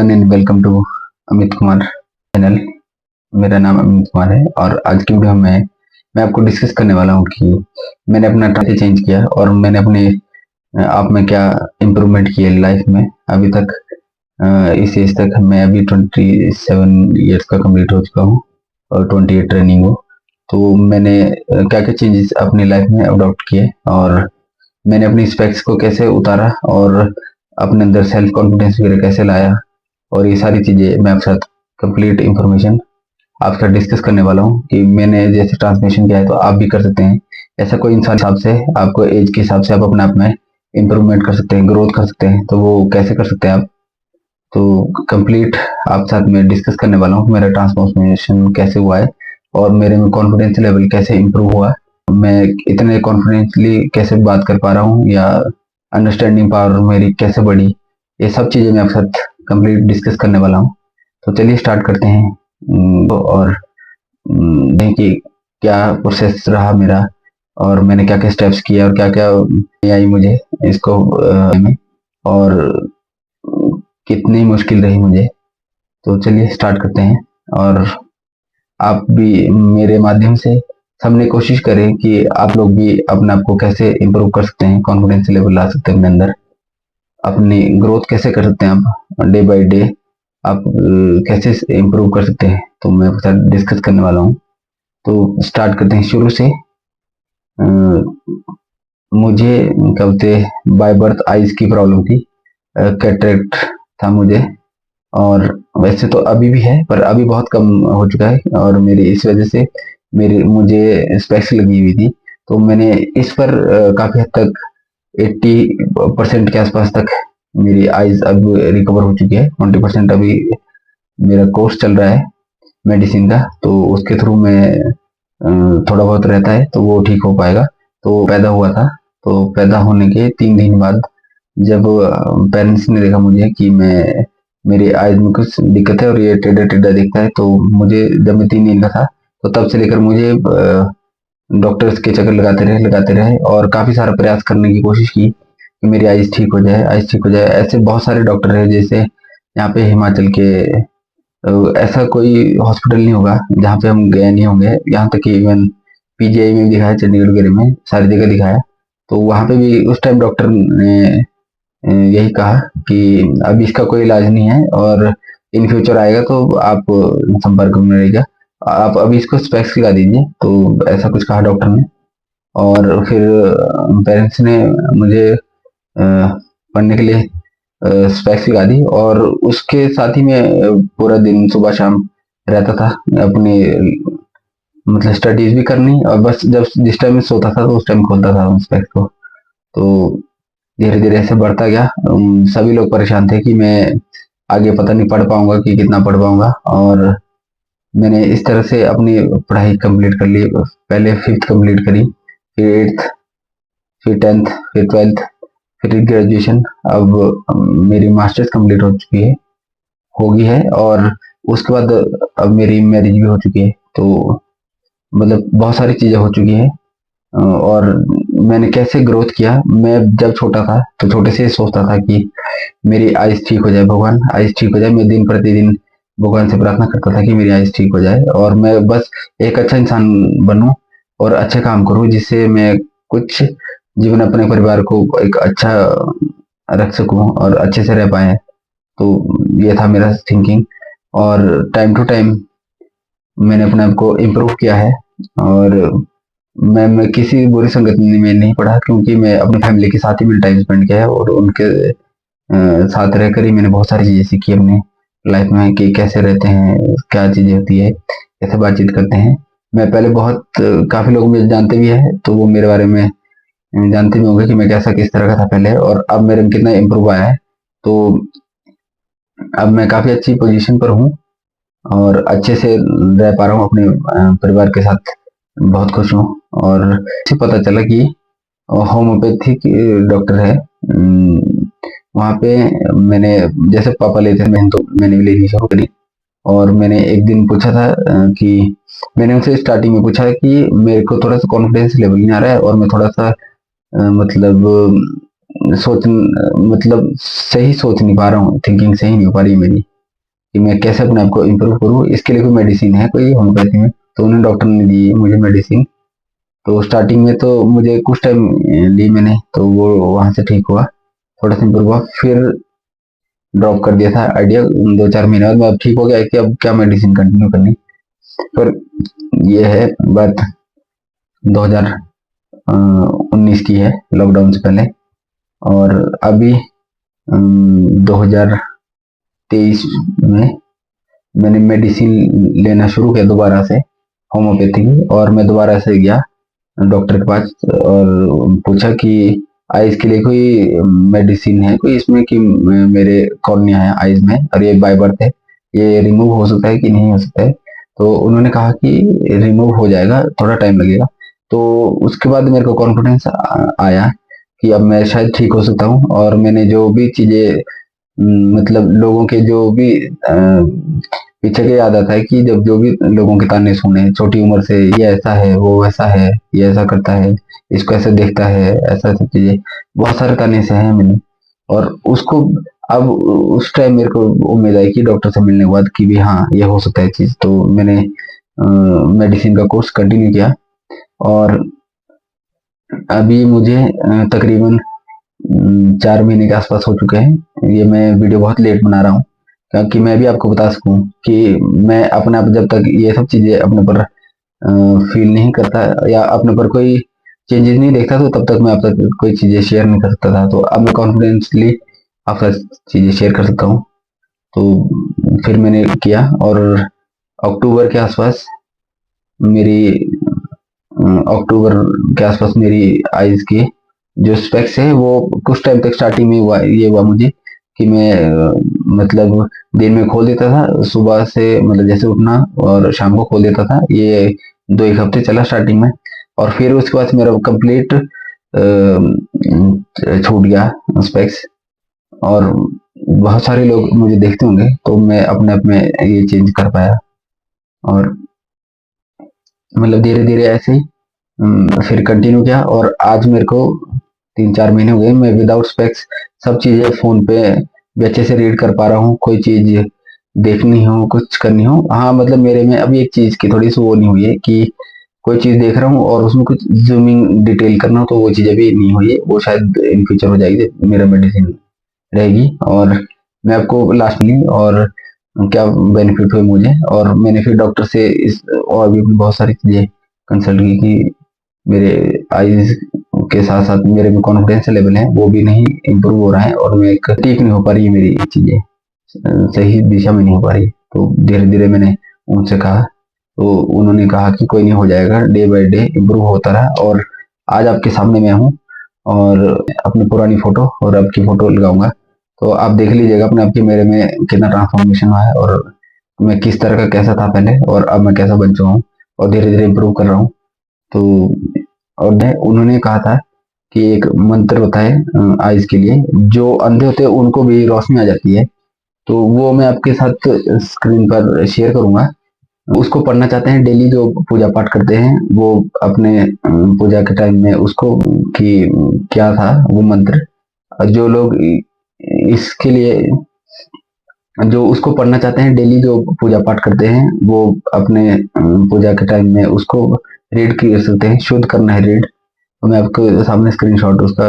Everyone and welcome to Amit Kumar channel. मेरा नाम अमित कुमार है और आज की वीडियो में मैं आपको डिस्कस करने वाला हूँ कि मैंने अपना टाइटल चेंज किया और मैंने अपने आप में क्या इम्प्रूवमेंट किया लाइफ में अभी तक। इस एज तक मैं अभी 27 ईयर्स का कंप्लीट हो चुका हूँ और 28 रनिंग हो। तो मैंने क्या क्या चेंजेस अपनी लाइफ में अडॉप्ट किए और मैंने अपनी स्पेक्स को कैसे उतारा और अपने अंदर सेल्फ कॉन्फिडेंस वगैरह कैसे लाया, और ये सारी चीज़ें मैं आपके साथ कंप्लीट इंफॉर्मेशन आपके साथ डिस्कस करने वाला हूँ कि मैंने जैसे ट्रांसफॉर्मेशन किया है तो आप भी कर सकते हैं। ऐसा कोई इंसान हिसाब से आपको एज के हिसाब से आप अपने आप में इम्प्रूवमेंट कर सकते हैं, ग्रोथ कर सकते हैं। तो वो कैसे कर सकते हैं आप, तो कंप्लीट आपके साथ मैं डिस्कस करने वाला हूँ कि मेरा ट्रांसफॉर्मेशन कैसे हुआ है और मेरे में कॉन्फिडेंस लेवल कैसे इम्प्रूव हुआ, मैं इतने कॉन्फिडेंटली कैसे बात कर पा रहा हूँ या अंडरस्टैंडिंग पावर मेरी कैसे बढ़ी। ये सब चीज़ें मैं आपके साथ कंप्लीट डिस्कस करने वाला हूँ। तो चलिए स्टार्ट करते हैं और देखें कि क्या प्रोसेस रहा मेरा और मैंने क्या क्या स्टेप्स किए और क्या क्या आई मुझे इसको में, और कितनी मुश्किल रही मुझे। तो चलिए स्टार्ट करते हैं और आप भी मेरे माध्यम से सबने कोशिश करें कि आप लोग भी अपने आप को कैसे इम्प्रूव कर सकते हैं, कॉन्फिडेंस लेवल ला सकते हैं अपने अंदर, अपनी ग्रोथ कैसे कर सकते हैं आप डे बाय डे, आप कैसे इम्प्रूव कर सकते हैं। तो मैं आपके साथ डिस्कस करने वाला हूँ। तो स्टार्ट करते हैं शुरू से। मुझे क्या बोलते बाय बर्थ आइज की प्रॉब्लम थी, कैटरेक्ट था मुझे, और वैसे तो अभी भी है पर अभी बहुत कम हो चुका है और मेरी इस वजह से मुझे स्पेक्स लगी हुई थी। तो मैंने इस पर काफ़ी हद तक 80% के आसपास तक मेरी आइज अब रिकवर हो चुकी है। 20% अभी मेरा कोर्स चल रहा है मेडिसिन का, तो उसके थ्रू मैं थोड़ा बहुत रहता है तो वो ठीक हो पाएगा। तो पैदा हुआ था, तो पैदा होने के 3 दिन बाद जब पेरेंट्स ने देखा मुझे कि मेरी आइज में कुछ दिक्कत है और ये टेढ़ा टेढ़ा दिखता है, तो मुझे जब मैं 3 दिन का था तो तब से लेकर मुझे डॉक्टर्स के चक्कर लगाते रहे और काफ़ी सारा प्रयास करने की कोशिश की कि मेरी आइज ठीक हो जाए, आइज ठीक हो जाए। ऐसे बहुत सारे डॉक्टर हैं, जैसे यहाँ पे हिमाचल के ऐसा कोई हॉस्पिटल नहीं होगा जहाँ पे हम गए नहीं होंगे। यहाँ तक कि इवन पीजीआई में भी दिखाया, चंडीगढ़ वगैरह में सारी जगह दिखाया। तो वहाँ पे भी उस टाइम डॉक्टर ने यही कहा कि अब इसका कोई इलाज नहीं है और इन फ्यूचर आएगा तो आप संपर्क में रहेगा, आप अभी इसको स्पेक्स लगा दीजिए। तो ऐसा कुछ कहा डॉक्टर ने। और फिर पेरेंट्स ने मुझे पढ़ने के लिए स्पेक्स लगा दी और उसके साथ ही मैं पूरा दिन सुबह शाम रहता था अपनी मतलब स्टडीज भी करनी, और बस जब जिस टाइम में सोता था तो उस टाइम खोलता था स्पेक्स को। तो धीरे धीरे ऐसे बढ़ता गया। सभी लोग परेशान थे कि मैं आगे पता नहीं पढ़ पाऊंगा कि कितना पढ़ पाऊंगा, और मैंने इस तरह से अपनी पढ़ाई कंप्लीट कर ली। पहले 5th कंप्लीट करी, फिर 8th, फिर 10th, फिर 12th, फिर ग्रेजुएशन। अब मेरी मास्टर्स कंप्लीट हो चुकी है, होगी है, और उसके बाद अब मेरी मैरिज भी हो चुकी है। तो मतलब बहुत सारी चीज़ें हो चुकी है। और मैंने कैसे ग्रोथ किया, मैं जब छोटा था तो छोटे से सोचता था कि मेरी आइज ठीक हो जाए, भगवान आइज ठीक हो जाए। मैं दिन प्रतिदिन भगवान से प्रार्थना करता था कि मेरी आइज ठीक हो जाए और मैं बस एक अच्छा इंसान बनूं और अच्छे काम करूं, जिससे मैं कुछ जीवन अपने परिवार को एक अच्छा रख सकूं और अच्छे से रह पाए। तो ये था मेरा थिंकिंग, और टाइम टू टाइम मैंने अपने आप को इम्प्रूव किया है। और मैं किसी बुरी संगत में नहीं पड़ा, क्योंकि मैं अपनी फैमिली के साथ ही मैंने टाइम स्पेंड किया है और उनके साथ रहकर ही मैंने बहुत सारी चीज़ें सीखी अपने लाइफ में कि कैसे रहते हैं, क्या चीज़ें होती है, कैसे बातचीत करते हैं। मैं पहले बहुत काफ़ी लोग मुझे जानते भी है तो वो मेरे बारे में जानते भी होंगे कि मैं कैसा किस तरह का था पहले, और अब मेरे में कितना इम्प्रूव आया है। तो अब मैं काफ़ी अच्छी पोजीशन पर हूँ और अच्छे से रह पा रहा हूँ अपने परिवार के साथ, बहुत खुश हूँ। और मुझे पता चला कि होम्योपैथिक डॉक्टर है वहाँ पे। मैंने जैसे पापा लेते हैं तो मैंने भी लेनी शुरू करी, और मैंने एक दिन पूछा था कि मैंने उनसे स्टार्टिंग में पूछा कि मेरे को थोड़ा सा कॉन्फिडेंस लेवल नहीं आ रहा है और मैं थोड़ा सा मतलब सोच मतलब सही सोच नहीं पा रहा हूँ, थिंकिंग सही नहीं हो पा रही है मेरी। कि मैं कैसे अपने आप को इम्प्रूव करूँ, इसके लिए कोई मेडिसिन है कोई होम्योपैथी में? तो उन्हें डॉक्टर ने दी मुझे मेडिसिन। तो स्टार्टिंग में तो मुझे कुछ टाइम ली मैंने, तो वो वहाँ से ठीक हुआ, थोड़ा सा इम्प्रूव हुआ, फिर ड्रॉप कर दिया था आइडिया 2-4 महीने बाद। मैं अब ठीक हो गया कि अब क्या मेडिसिन कंटिन्यू करनी। पर ये है बात 2019 की है, लॉकडाउन से पहले। और अभी 2023 में मैंने मेडिसिन लेना शुरू किया दोबारा से, होम्योपैथी की। और मैं दोबारा से गया डॉक्टर के पास और पूछा कि आइज के लिए कोई मेडिसिन है कोई इसमें, कि मेरे कॉर्निया है आइज में और ये बाय बर्थ है, ये रिमूव हो सकता है कि नहीं हो सकता है? तो उन्होंने कहा कि रिमूव हो जाएगा, थोड़ा टाइम लगेगा। तो उसके बाद मेरे को कॉन्फिडेंस आया कि अब मैं शायद ठीक हो सकता हूँ। और मैंने जो भी चीजें मतलब लोगों के जो भी पीछे के याद आता है कि जब जो भी लोगों के ताने सुने छोटी उम्र से, ये ऐसा है वो वैसा है, ये ऐसा करता है, इसको ऐसे देखता है, ऐसा सब चीजें बहुत सारे ताने से हैं मैंने। और उसको अब उस टाइम मेरे को उम्मीद आई कि डॉक्टर से मिलने के बाद कि भी हाँ ये हो सकता है चीज, तो मैंने मेडिसिन का कोर्स कंटिन्यू किया। और अभी मुझे तकरीबन 4 महीने के आसपास हो चुके हैं। ये मैं वीडियो बहुत लेट बना रहा हूँ क्योंकि मैं भी आपको बता सकूं कि मैं अपने आप जब तक ये सब चीजें अपने पर फील नहीं करता या अपने पर कोई चेंजेस नहीं देखता, तो तब तक मैं आप तक कोई चीजें शेयर नहीं कर सकता था। तो अब मैं कॉन्फिडेंसली आपके साथ चीजें शेयर कर सकता हूँ। तो फिर मैंने किया और अक्टूबर के आसपास मेरी अक्टूबर के आसपास मेरी आईज की जो स्पेक्स है वो कुछ टाइम तक स्टार्टिंग में हुआ, ये हुआ मुझे कि मैं मतलब दिन में खोल देता था सुबह से, मतलब जैसे उठना और शाम को खोल देता था। ये 2-1 हफ्ते चला स्टार्टिंग में, और फिर उसके बाद मेरा कंप्लीट छूट गया स्पेक्स। और बहुत सारे लोग मुझे देखते होंगे, तो मैं अपने आप में ये चेंज कर पाया। और मतलब धीरे धीरे ऐसे ही फिर कंटिन्यू किया, और आज मेरे को 3-4 महीने हो गए मैं विदाउट स्पेक्स सब चीजें फोन पे भी अच्छे से रीड कर पा रहा हूँ। कोई चीज देखनी हो, कुछ करनी हो, हाँ मतलब मेरे में अभी एक चीज की थोड़ी सी वो नहीं हुई है कि कोई चीज देख रहा हूँ और उसमें कुछ जूमिंग डिटेल करना हो, तो वो चीज अभी नहीं हुई है। वो शायद इन फ्यूचर हो जाएगी जब मेरा मेडिसिन रहेगी। और मैं आपको लास्ट में और क्या बेनिफिट हुए मुझे, और मैंने फिर डॉक्टर से इस और भी बहुत सारी चीजें कंसल्ट की कि मेरे आईज के साथ साथ मेरे में कॉन्फिडेंस लेवल है वो भी नहीं इम्प्रूव हो रहा है, और मैं एक ठीक नहीं हो पा रही है मेरी चीजें, सही दिशा में नहीं हो पा रही। तो धीरे धीरे मैंने उनसे कहा, तो उन्होंने कहा कि कोई नहीं, हो जाएगा, डे बाय डे इम्प्रूव होता रहा। और आज आपके सामने मैं हूँ और अपनी पुरानी फोटो और अब की फोटो लगाऊंगा, तो आप देख लीजिएगा अपने आप की मेरे में कितना ट्रांसफॉर्मेशन हुआ है, और मैं किस तरह का कैसा था पहले और अब मैं कैसा बन चुका हूँ, और धीरे धीरे इम्प्रूव कर रहा हूँ। तो और उन्होंने कहा था कि एक मंत्र होता है आइज के लिए, जो अंधे होते हैं उनको भी रोशनी आ जाती है। तो वो मैं आपके साथ स्क्रीन पर शेयर करूंगा। उसको पढ़ना चाहते हैं डेली, जो पूजा पाठ करते हैं वो अपने पूजा के टाइम में उसको कि क्या था वो मंत्र। जो लोग इसके लिए जो उसको पढ़ना चाहते हैं डेली, जो पूजा पाठ करते हैं वो अपने पूजा के टाइम में उसको रीड कर सकते हैं। शुद्ध करना है रीड, तो मैं आपको सामने स्क्रीनशॉट उसका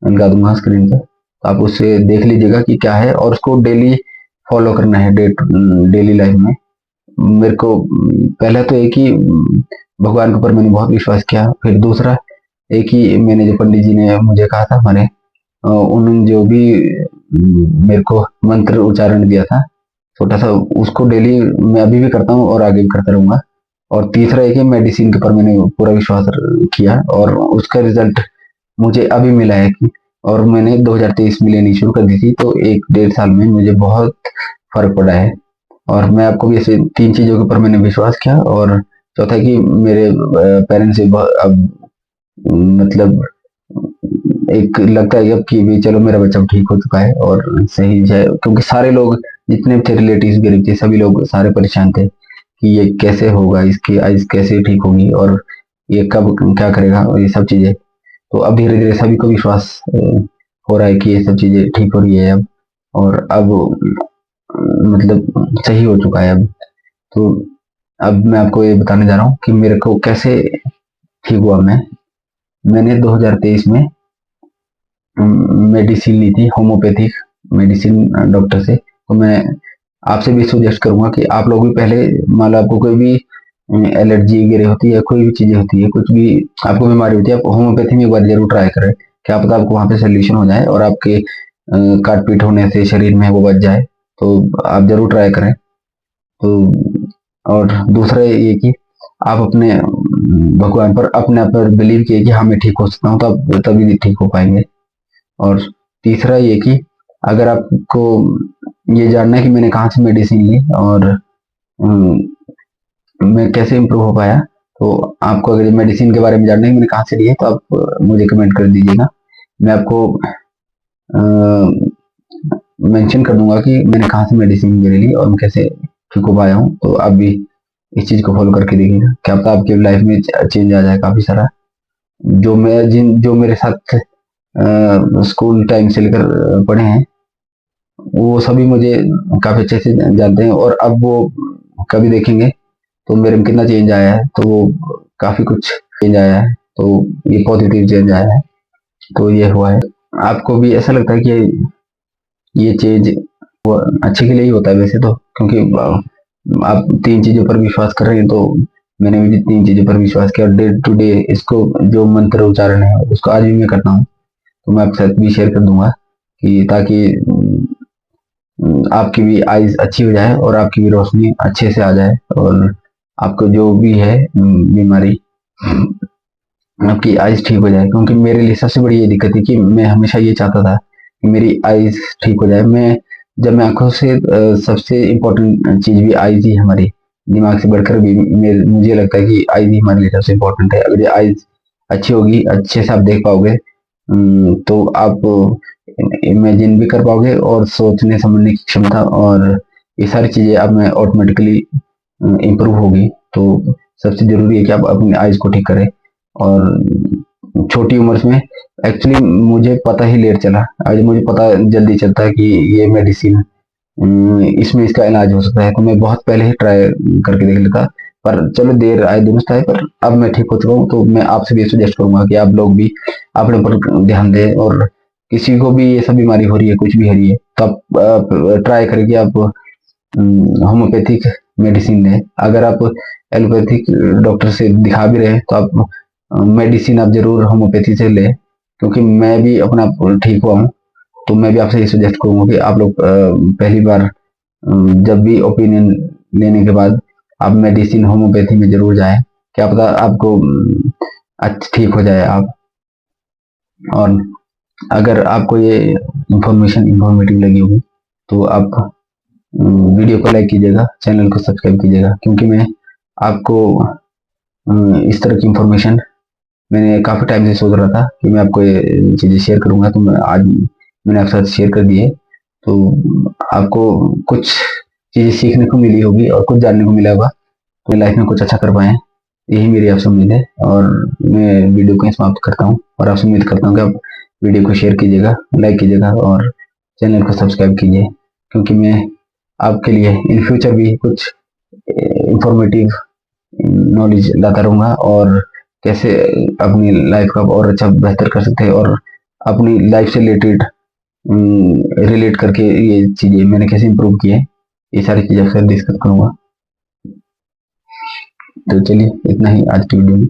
लगा दूंगा स्क्रीन पर, तो आप उससे देख लीजिएगा कि क्या है, और उसको डेली फॉलो करना है डेली लाइफ में। मेरे को पहला तो एक ही भगवान के ऊपर मैंने बहुत विश्वास किया, फिर दूसरा एक ही मैंने जो पंडित जी ने मुझे कहा था हमारे, उन्होंने जो भी मेरे को मंत्र उच्चारण दिया था छोटा सा, उसको डेली मैं अभी भी करता हूँ और आगे भी करता रहूंगा। और तीसरा एक है मेडिसिन के ऊपर मैंने पूरा विश्वास किया, और उसका रिजल्ट मुझे अभी मिला है कि, और मैंने 2023 में लेनी शुरू कर दी थी, तो 1-1.5 साल में मुझे बहुत फर्क पड़ा है। और मैं आपको भी ऐसे 3 चीजों के ऊपर मैंने विश्वास किया, और चौथा कि मेरे पेरेंट्स से अब मतलब एक लगता है अब कि भी चलो मेरा बच्चा ठीक हो चुका है और सही है, क्योंकि सारे लोग जितने भी थे रिलेटिव्स गरीब थे, सभी लोग सारे परेशान थे कि ये कैसे होगा, इसकी आइज कैसे ठीक होगी, और ये कब क्या करेगा, और ये सब चीजें। तो अब धीरे धीरे सभी को विश्वास हो रहा है कि ये सब चीजें ठीक हो रही है अब। और अब मतलब सही हो चुका है अब। तो अब मैं आपको ये बताने जा रहा हूँ कि मेरे को कैसे ठीक हुआ। मैंने 2023 में मेडिसिन ली थी, होम्योपैथिक मेडिसिन डॉक्टर से। तो मैं आपसे भी सजेस्ट करूंगा कि आप लोग भी पहले, मान लो आपको कोई भी एलर्जी वगैरह होती है, कोई भी चीजें होती है, कुछ भी आपको बीमारी होती है, आप होम्योपैथी में एक बार जरूर ट्राई करें। क्या पता आपको वहां पे सोल्यूशन हो जाए और आपके काट पीट होने से शरीर में वो बच जाए। तो आप जरूर ट्राई करें। तो और दूसरा ये कि आप अपने भगवान पर, अपने आप पर बिलीव किए कि हाँ मैं ठीक हो सकता हूँ, तो आप तभी ठीक हो पाएंगे। और तीसरा ये कि अगर आपको ये जानना है कि मैंने कहाँ से मेडिसिन ली और मैं कैसे इम्प्रूव हो पाया, तो आपको अगर मेडिसिन के बारे में जानना है कि मैंने कहाँ से ली है, तो आप मुझे कमेंट कर दीजिएगा। मैं आपको मेंशन कर दूंगा कि मैंने कहाँ से मेडिसिन वगैरह ली और मैं कैसे ठीक हो पाया हूँ। तो आप भी इस चीज को फॉलो करके देखिएगा, क्या पता आपकी लाइफ में चेंज आ जाए काफी सारा। जो मेरे साथ स्कूल टाइम से लेकर पढ़े हैं, वो सभी मुझे काफी अच्छे से जानते हैं, और अब वो कभी देखेंगे तो मेरे में कितना चेंज आया है। तो वो काफी कुछ चेंज आया है, तो ये पॉजिटिव चेंज आया है। तो ये हुआ है। आपको भी ऐसा लगता है कि ये चेंज अच्छे के लिए ही होता है वैसे तो, क्योंकि आप 3 चीजों पर विश्वास कर रहे हैं, तो मैंने भी 3 चीजों पर विश्वास किया। डे टू डे इसको, जो मंत्र उच्चारण है उसको आज भी मैं करता हूँ। तो मैं आपके साथ भी शेयर कर दूंगा कि ताकि आपकी भी आइज अच्छी हो जाए और आपकी भी रोशनी अच्छे से आ जाए, और आपको जो भी है बीमारी, आपकी आइज ठीक हो जाए। क्योंकि मेरे लिए सबसे बड़ी ये दिक्कत थी कि मैं हमेशा ये चाहता था कि मेरी आइज ठीक हो जाए। जब मैं आंखों से सबसे इम्पोर्टेंट चीज भी आइज ही हमारी, दिमाग से बढ़कर भी मुझे लगता है कि आइज ही हमारे लिए सबसे इम्पोर्टेंट है। अगर ये आइज अच्छी होगी, अच्छे से आप देख पाओगे, तो आप इमेजिन भी कर पाओगे, और सोचने समझने की क्षमता और ये सारी चीजें आप में ऑटोमेटिकली इम्प्रूव होगी। तो सबसे जरूरी है कि आप अपनी आइज को ठीक करें। और छोटी उम्र में एक्चुअली मुझे पता ही लेट चला, आज मुझे पता जल्दी चलता है कि ये मेडिसिन, इसमें इसका इलाज हो सकता है, तो मैं बहुत पहले ही ट्राई करके देख लेता। पर चलो देर आए दुरुस्त आए, पर अब मैं ठीक हो चुका हूँ। तो मैं आपसे भी सजेस्ट करूंगा कि आप लोग भी अपने ऊपर ध्यान दें, और किसी को भी ये सब बीमारी हो रही है, कुछ भी हो रही है, तो आप ट्राई करें कि आप होम्योपैथिक मेडिसिन लें। अगर आप एलोपैथिक डॉक्टर से दिखा भी रहे हैं, तो आप मेडिसिन आप जरूर होम्योपैथी से लें। क्योंकि मैं भी अपना ठीक हुआ हूँ, तो मैं भी आपसे ये सजेस्ट करूंगा कि आप लोग पहली बार जब भी ओपिनियन लेने के बाद आप मेडिसिन होम्योपैथी में जरूर जाएं। क्या पता आपको अच्छा ठीक हो जाए आप। और अगर आपको ये इंफॉर्मेशन इंफॉर्मेटिव लगी होगी, तो आप वीडियो को लाइक कीजिएगा, चैनल को सब्सक्राइब कीजिएगा। क्योंकि मैं आपको इस तरह की इंफॉर्मेशन, मैंने काफ़ी टाइम से सोच रहा था कि मैं आपको ये चीज़ें शेयर करूंगा, तो मैं आज मैंने आपके साथ शेयर कर दी है। तो आपको कुछ चीज़ें सीखने को मिली होगी और कुछ जानने को मिला होगा, तो लाइफ में कुछ अच्छा कर पाएँ, यही मेरी आपसे उम्मीद है। और मैं वीडियो को समाप्त करता हूँ, और आपसे उम्मीद करता हूँ कि आप वीडियो को शेयर कीजिएगा, लाइक कीजिएगा, और चैनल को सब्सक्राइब कीजिए। क्योंकि मैं आपके लिए इन फ्यूचर भी कुछ इंफॉर्मेटिव नॉलेज लाता रहूँगा, और कैसे अपनी लाइफ का और अच्छा बेहतर कर सकते हैं, और अपनी लाइफ से रिलेटेड रिलेट करके ये चीज़ें मैंने कैसे इम्प्रूव की है, ये सारी चीज़ें आपसे डिस्कस करूँगा। तो चलिए इतना ही आज की वीडियो में।